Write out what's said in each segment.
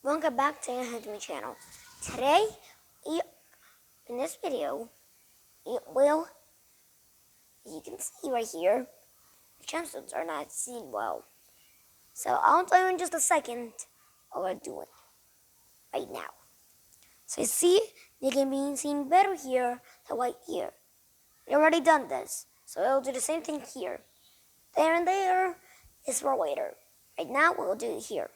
Welcome back to the Handyman channel. Today, in this video, you can see right here, the gemstones are not seen well. So I'll tell you in just a second what we're doing right now. So you see, they can be seen better here than right here. We already done this, so we'll do the same thing here. There and there is for later. Right now, we'll do it here.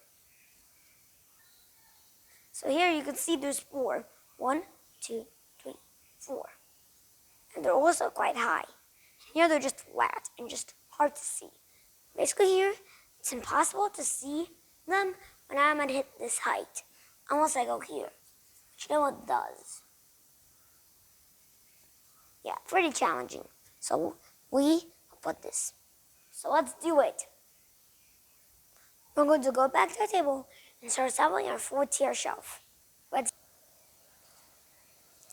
So here you can see there's 4. 1, 2, 3, 4. And they're also quite high. Here they're just flat and just hard to see. Basically here, it's impossible to see them when I'm at hit this height. Unless I go here. Which no one does. Yeah, pretty challenging. So we put this. So let's do it. We're going to go back to the table and start assembling our 4-tier shelf.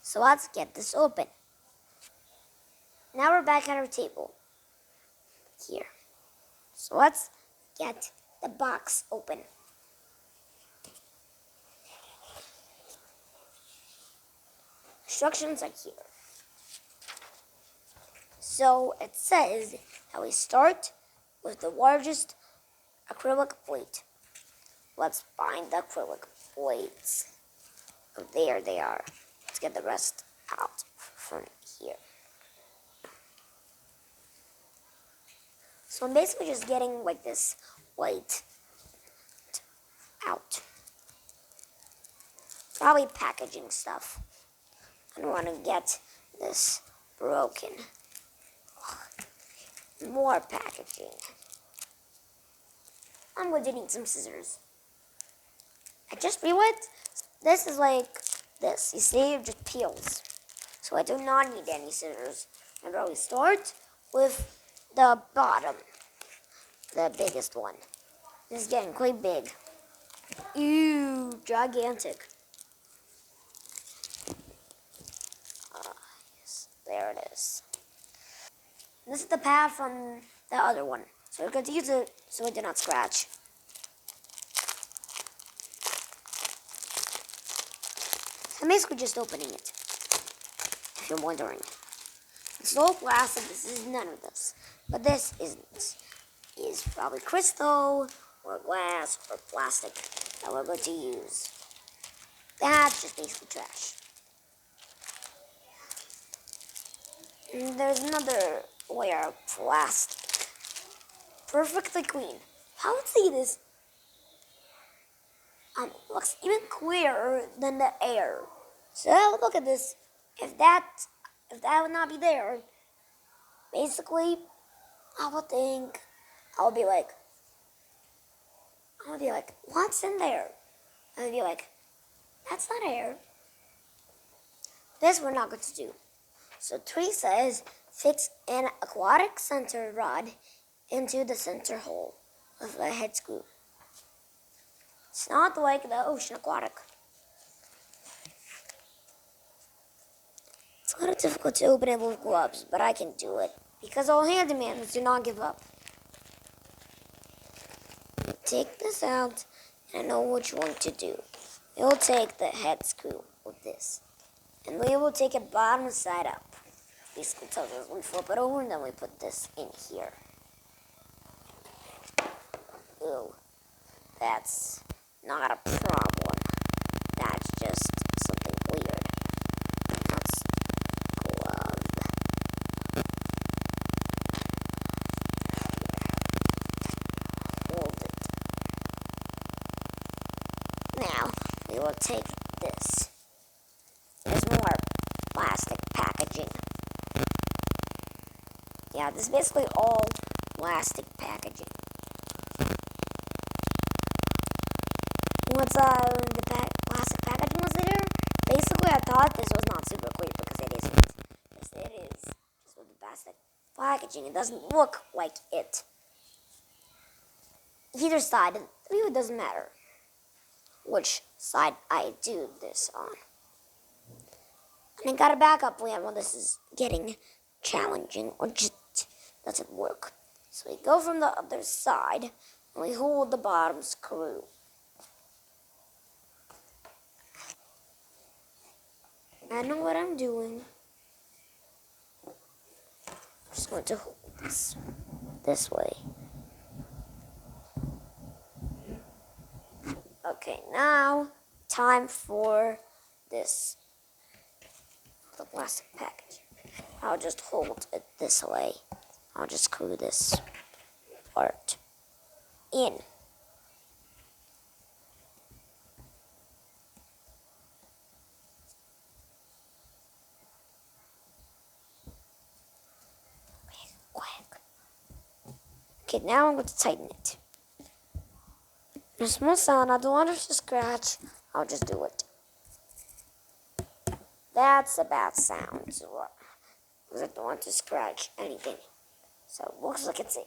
So let's get this open. Now we're back at our table. Here. So let's get the box open. Instructions are here. So it says that we start with the largest acrylic plate. Let's find the acrylic plates. Oh, there they are. Let's get the rest out from here. So I'm basically just getting like this plate out. Probably packaging stuff. I don't want to get this broken. More packaging. I'm going to need some scissors. I just realized this is like this. You see, it just peels. So I do not need any scissors. And we start with the bottom. The biggest one. This is getting quite big. Ew, gigantic. Yes, there it is. This is the pad from the other one. So we're going to use it so it did not scratch. I'm basically just opening it, if you're wondering. It's all plastic, this is none of this. But this isn't. Is probably crystal, or glass, or plastic that we're going to use. That's just basically trash. And there's another layer of plastic. Perfectly clean. How would see this? Looks even clearer than the air. So look at this. If that would not be there, basically, I would be like, what's in there? I would be like, that's not air. This we're not going to do. So 3 says, fix an aquatic center rod into the center hole with a head screw. It's not like the ocean aquatic. It's a little difficult to open it with gloves, but I can do it. Because all handymans do not give up. Take this out, and I know what you want to do. You'll take the head screw with this. And we will take it bottom side up. Basically tells us we flip it over, and then we put this in here. Ooh, that's not a problem. That's just something weird. That's glove. Hold it. Now, we will take this. There's more plastic packaging. Yeah, this is basically all plastic packaging. Once the plastic packaging was there, basically I thought this was not super clear because it isn't. Yes, it is. Just with the plastic packaging, it doesn't look like it. Either side, it really doesn't matter which side I do this on. And I got a backup plan when this is getting challenging or just doesn't work. So we go from the other side and we hold the bottom screw. I know what I'm doing. I'm just going to hold this way. Okay, now time for this, the plastic package. I'll just hold it this way. I'll just screw this part in. Quick. Okay, now I'm going to tighten it. There's a small sound. I don't want it to scratch. I'll just do it. That's a bad sound. Because I don't want to scratch anything. So it looks like it's in.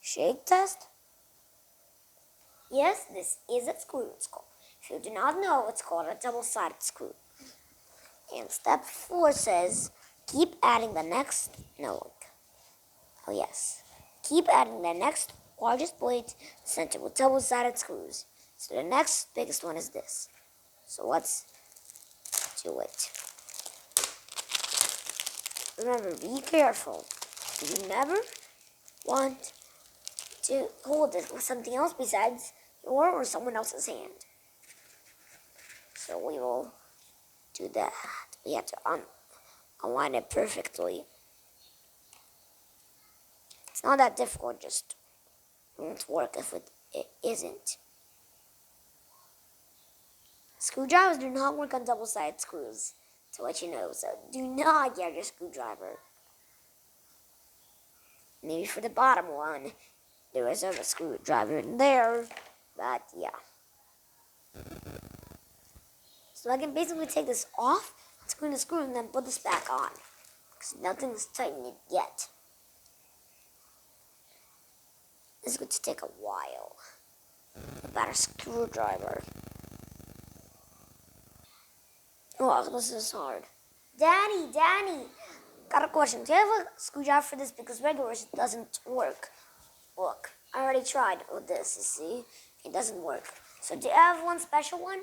Shake test. Yes, this is a screw. If you do not know, it's called a double-sided screw. And step 4 says, keep adding the next, no, oh yes. Keep adding the next largest blade to the center with double-sided screws. So the next biggest one is this. So let's do it. Remember, be careful. You never want to hold it with something else besides your or someone else's hand. So we will do that. We have to align it perfectly. It's not that difficult, just won't work if it isn't. Screwdrivers do not work on double-sided screws, to let you know, so do not get your screwdriver. Maybe for the bottom one, there is a screwdriver in there, but yeah. So I can basically take this off, screw the screw, and then put this back on, because nothing's tightened it yet. This is going to take a while. About a screwdriver. Oh, this is hard. Danny, got a question. Do you have a screwdriver for this? Because regular doesn't work. Look, I already tried with this, you see? It doesn't work. So do you have one special one?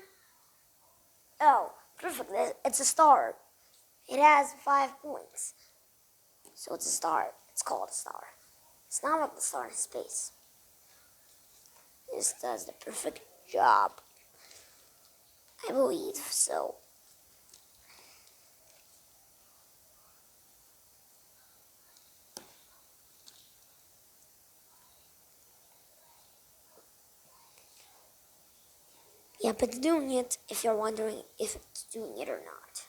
Oh, perfect. It's a star. It has 5 points. So it's a star. It's called a star. It's not like the star in space. This does the perfect job. I believe so. Yeah, but it's doing it if you're wondering if it's doing it or not.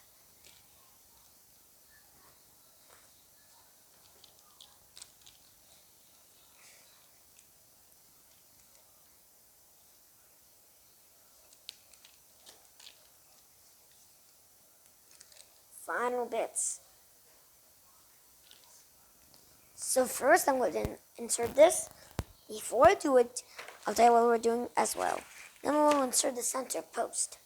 Final bits. So first I'm going to insert this. Before I do it, I'll tell you what we're doing as well. Then we'll insert the center post.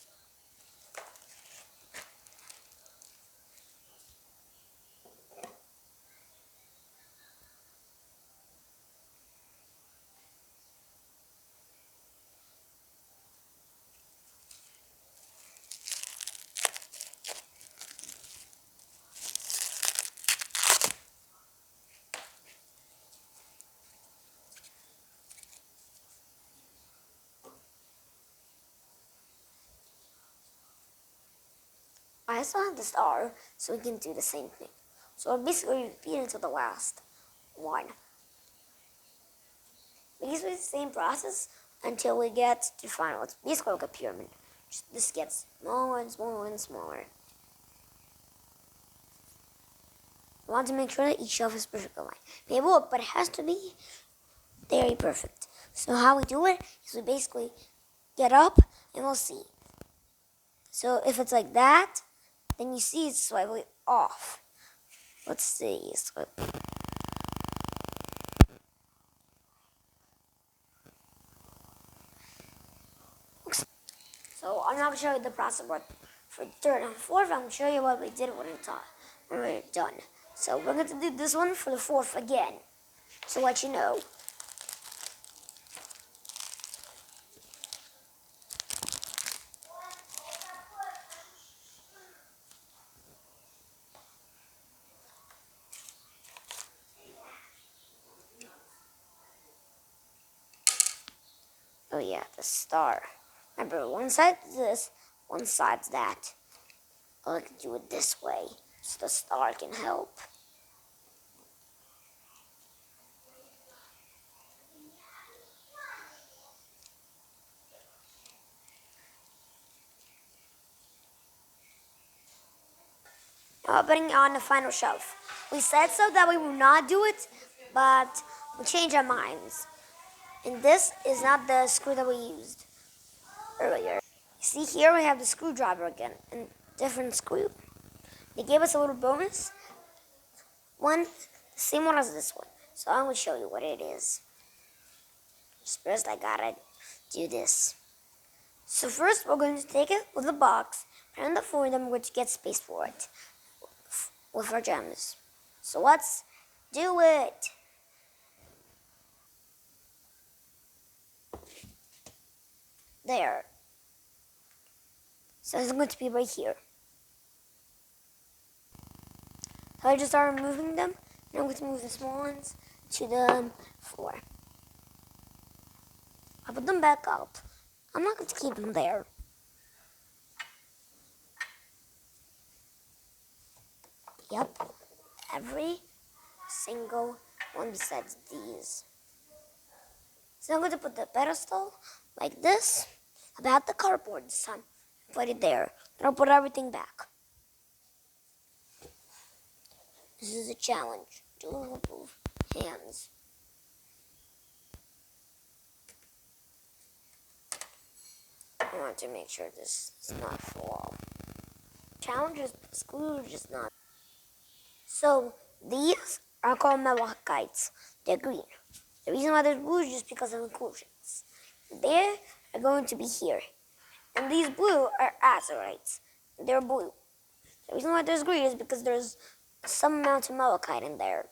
I still have the star, so we can do the same thing. So I'll basically repeat until the last one. Basically the same process until we get to final. It's basically like a pyramid. This gets smaller and smaller and smaller. I want to make sure that each shelf is perfectly aligned. Maybe look, but it has to be very perfect. So how we do it is we basically get up and we'll see. So if it's like that, then you see it's slightly off. Let's see. So I'm not going to show you the process, but for third and fourth, I'm going to show you what we did when we're done. So we're going to do this one for the fourth again, to let you know. Oh yeah, the star. Remember, one side's this, one side's that. I like to do it this way, so the star can help. Now putting it on the final shelf. We said so that we would not do it, but we changed our minds. And this is not the screw that we used earlier. See here we have the screwdriver again, and different screw. They gave us a little bonus. One, the same one as this one. So I'm going to show you what it is. First I gotta do this. So first we're going to take it with the box, put it on the floor, and then we're going to get space for it with our gems. So let's do it. There. So it's going to be right here. So I just start removing them, and I'm going to move the small ones to the floor. I put them back up. I'm not going to keep them there. Yep, every single one besides these. So I'm going to put the pedestal like this, about the cardboard this time. Put it there. Then I'll put everything back. This is a challenge. Do both hands. I want to make sure this is not fall. Challenge is the screw is just not. So these are called malachites. They're green. The reason why they're blue is just because of inclusions. They are going to be here. And these blue are azurites. They're blue. The reason why there's green is because there's some amount of malachite in there.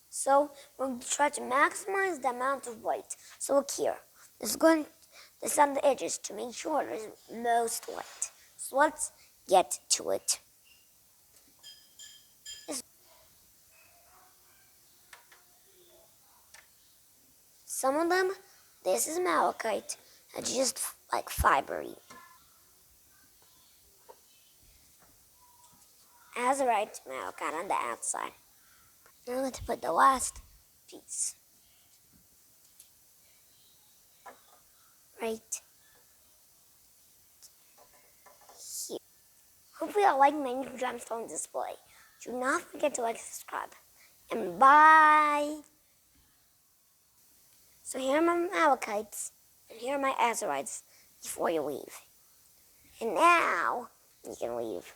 So we're going to try to maximize the amount of white. So look here. This is on the edges to make sure there's most white. So let's get to it. Some of them, this is malachite. It's just like fibery. Azurite malachite on the outside. Now I'm going to put the last piece. Right here. Hopefully I like my new gemstone display. Do not forget to like and subscribe. And bye! So here are my malachites, and here are my azurites before you leave. And now, you can leave.